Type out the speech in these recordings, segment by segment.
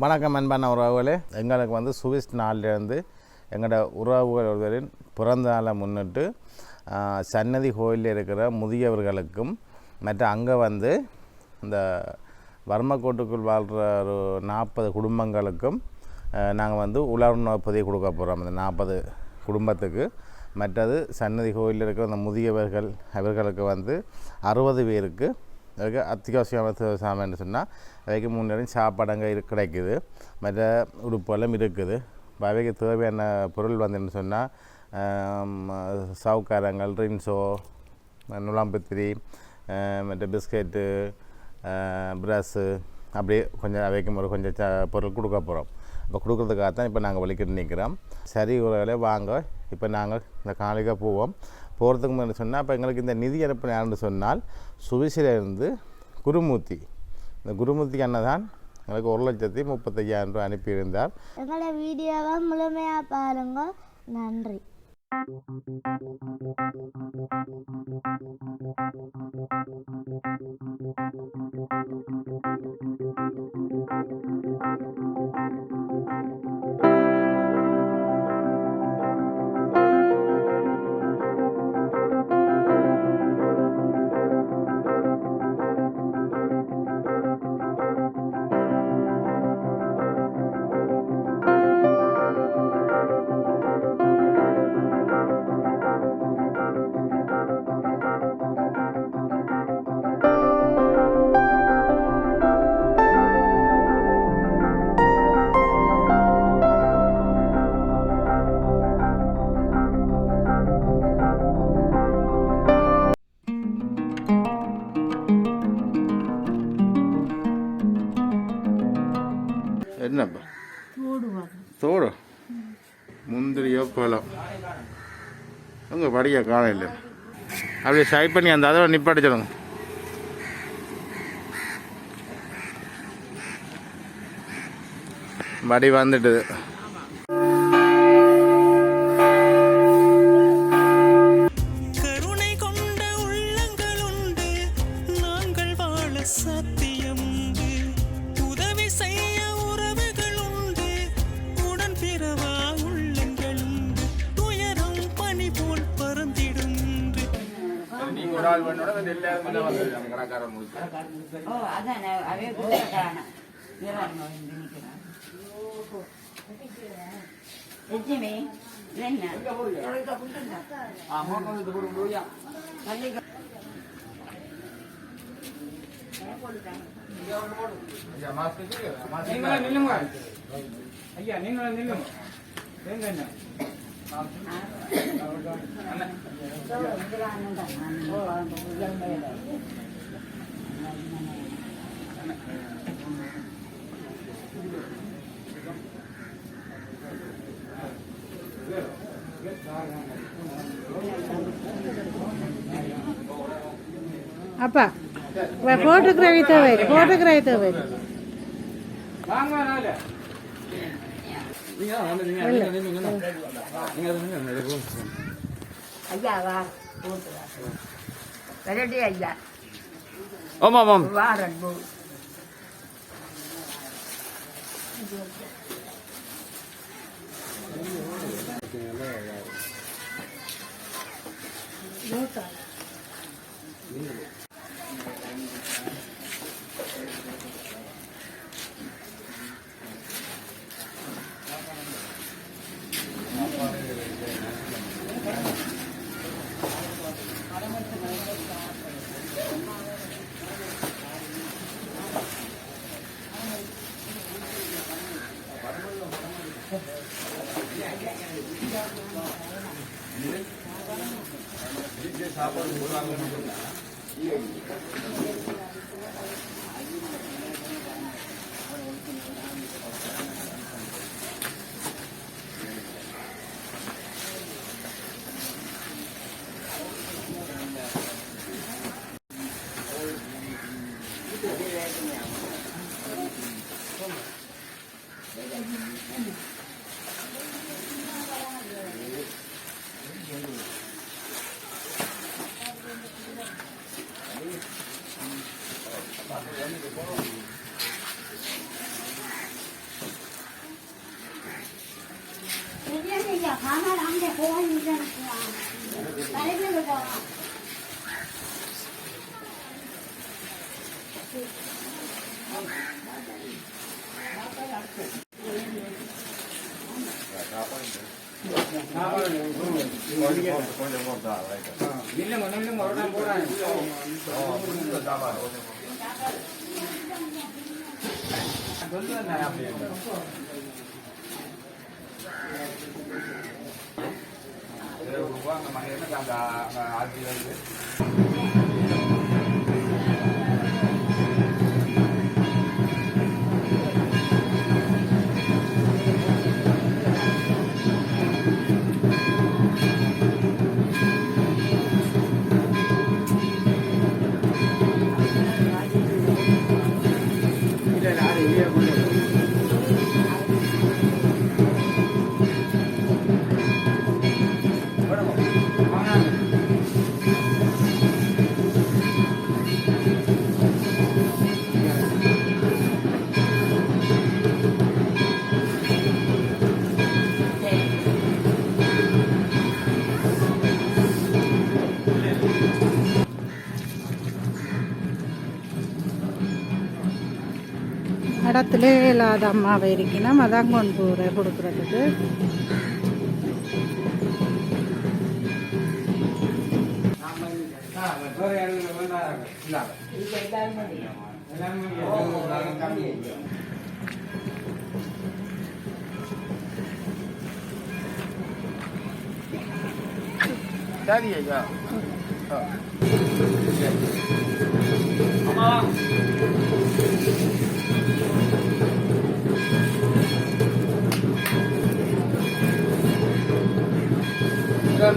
வணக்கம் அன்பான உறவுகளே, எங்களுக்கு வந்து சுவிஸ் நாளிலிருந்து எங்களோட உறவுகள் ஒருவரின் பிறந்த நாளை முன்னிட்டு சன்னதி கோயிலில் இருக்கிற முதியவர்களுக்கும் மற்ற அங்கே வந்து இந்த வர்மக்கோட்டுக்குள் வாழ்கிற ஒரு 40 குடும்பங்களுக்கும் நாங்கள் வந்து உலர்ணவு பொதியை கொடுக்க போகிறோம். அந்த 40 குடும்பத்துக்கு. மற்றது சன்னதி கோயிலில் இருக்கிற அந்த முதியவர்கள் அவர்களுக்கு வந்து 60 பேருக்கு அதுக்கு அத்தியாவசியமான சாமான்னு சொன்னால் அவைக்கு முன்னேறும் சாப்பாடுங்க கிடைக்குது, மற்ற உடுப்பெல்லாம் இருக்குது. அவைக்கு தேவையான பொருள் வந்துன்னு சொன்னால் சவுக்காரங்கள், ரின்ஸோ, நுழாம்பத்திரி, மற்ற பிஸ்கெட்டு, ப்ரஷ்ஷு, அப்படியே கொஞ்சம் அவைக்கும் ஒரு கொஞ்சம் பொருள் கொடுக்க போகிறோம். இப்போ கொடுக்குறதுக்காக தான் இப்போ நாங்கள் வலிக்கிட்டு நிற்கிறோம். சரி உறவுகளே, வாங்க இப்போ நாங்கள் இந்த காலைக்கு போவோம். போகிறதுக்கு முன்னாடி சொன்னால் இப்போ எங்களுக்கு இந்த நிதி அனுப்பின யாருன்னு சொன்னால் சுவிஸிலிருந்து குருமூர்த்தி. இந்த குருமூர்த்தி அண்ணன் தான் எங்களுக்கு 1,35,000 ரூபா அனுப்பியிருந்தார். எங்களை வீடியோவை முழுமையாக பாருங்க. நன்றி. என்னப்பா தோடு முந்திரியோ பழம் உங்கள் படிக்க காலம் இல்லை. அப்படியே சை பண்ணி அந்த அதை நிப்பாட்டி சொல்லுங்க. வடி வந்துட்டுது. அப்பா போட்டுக்கிறவை தேவை ஐயா ஆமாம் இடத்துல இல்லாத அம்மாவை இருக்கணும் அதான் கொண்டு போகிறேன் கொடுக்குறதுக்கு.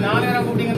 நாளைக்கு கூட்டிங்க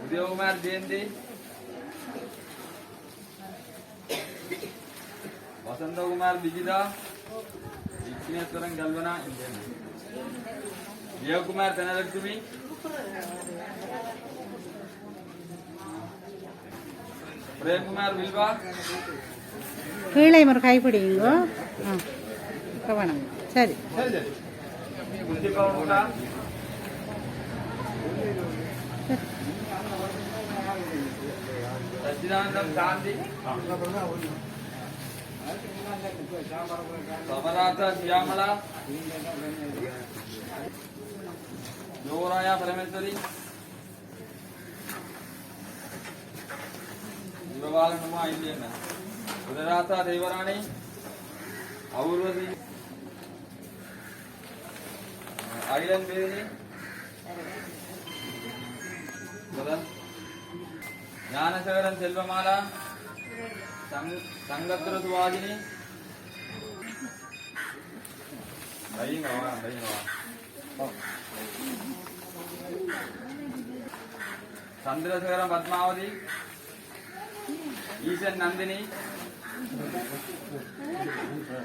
Udyogumar Dendi Vasanta Kumar Bijida Ikhineswaran Galvana Dev Kumar Thanalaksumi Prem Kumar Vilva கீழே ஒரு கை பிடிங்கோ. கவனம். சரி Mundipa Muna Sachidanandam Gandhi Samarata Shyamala Yoraya Parameswari Vivalanuma Indian Udarata Devarani Aurvasi Island Bailey Jnanasagaran Selvamala Sangatara Suvajini Sandrasagaran Padmavati Ishan Nandini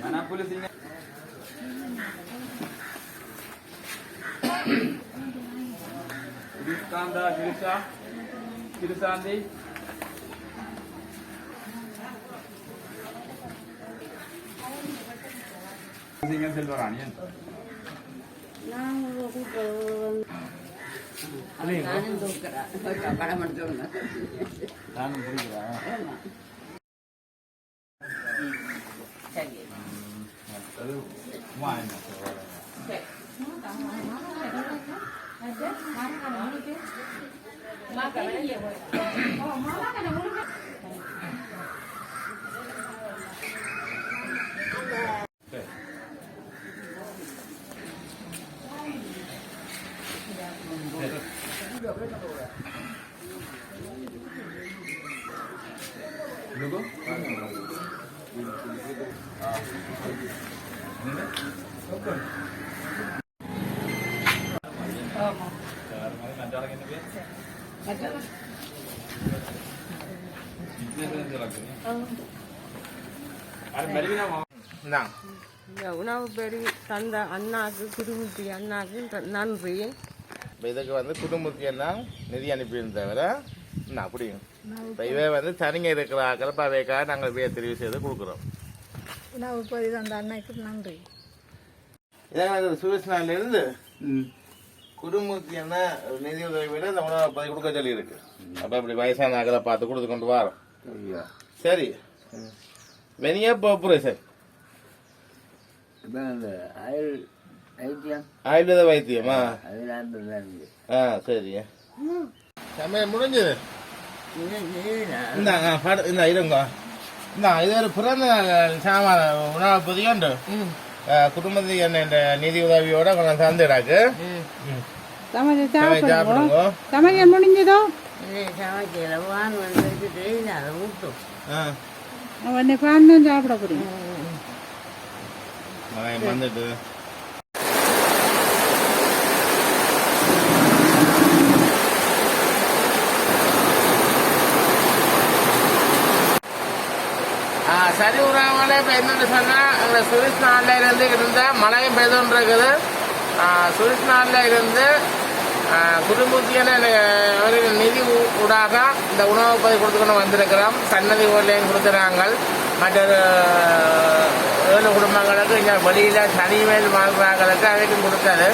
Manapuli Singh Kanda Girisha Kirisandi சிங்கம் செல்வராணி நானும் பிடிக்கிறேன். அது வாங்க உணவு பெரி தந்த அண்ணாக்கு குடும்பத்தி அண்ணாக்கு நன்றி. இதுக்கு வந்து குடும்பத்தி அண்ணா நிதி அனுப்பியிருந்தவர என்ன அப்படியும் இப்போ இவை வந்து தனிங்க இருக்கிற கலப்பாவைக்காக நாங்கள் பேர் தெரிவு செய்து கொடுக்குறோம். உணவு பெரி தந்த அண்ணாக்கு நன்றி. இதான் சுவிஸ்லாண்டிலிருந்து குடும்பத்தி அண்ணா நிதி உதவி விட இந்த உணவை பதி கொடுக்க சொல்லி இருக்கு. அப்போ இப்படி வயசான அகலை பார்த்து கொடுத்து கொண்டு வரோம். சரி வெனியா போகிறேன் சார். ஆயுர்வேத வைத்தியமா? சரி சமையல் முடிஞ்சது. இந்தாங்க இருங்க. இது ஒரு பிறந்த சாமான உணவு பதியோண்டு குடும்பத்துக்கு என்ன நிதி உதவியோட கொஞ்சம் தந்துடாக்கு சாப்பிடுங்க. சமையல் முடிஞ்சதோ? அவனை பார்த்து சாப்பிட முடியும். வந்துட்டு சரி உறவுகளே, இப்போ என்னென்னு சொன்னால் அங்கே சுவிஸ் நாட்டில் இருந்து இருந்த மழையும் பெய்துன்னு இருக்குது. சுவிஸ் நாட்டில் இருந்து குடும்பத்தியான நிதி ஊடாக இந்த உணவு பதி கொடுத்துக்கொண்டு வந்திருக்கிறோம். சன்னதி ஊர்லேயும் கொடுக்குறாங்க. மற்ற 7 குடும்பங்களுக்கு இங்கே வெளியில் தனிமேல் வாழ்வாங்களுக்கு அவைக்கும் கொடுத்தது.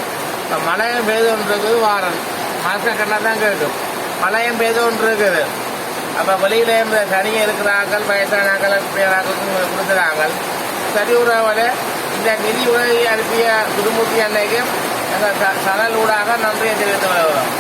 இப்போ மழையும் பெய்துன்னு இருக்குது. வாரம் மாசக்கண்ணா தான் கேட்கும். மழையும் பெய்துன்னு இருக்குது. அப்போ வெளியில் இருந்த தனியாக இருக்கிறார்கள், வயசானாக்கள் கொடுத்துறாங்க. சரி உறவுகளே, இந்த நிதி உதவி அனுப்பிய குடும்பத்தி அன்னைக்கும் எங்கள் சனல் ஊடாக நன்றியை தெரிவித்து வருகிறோம்.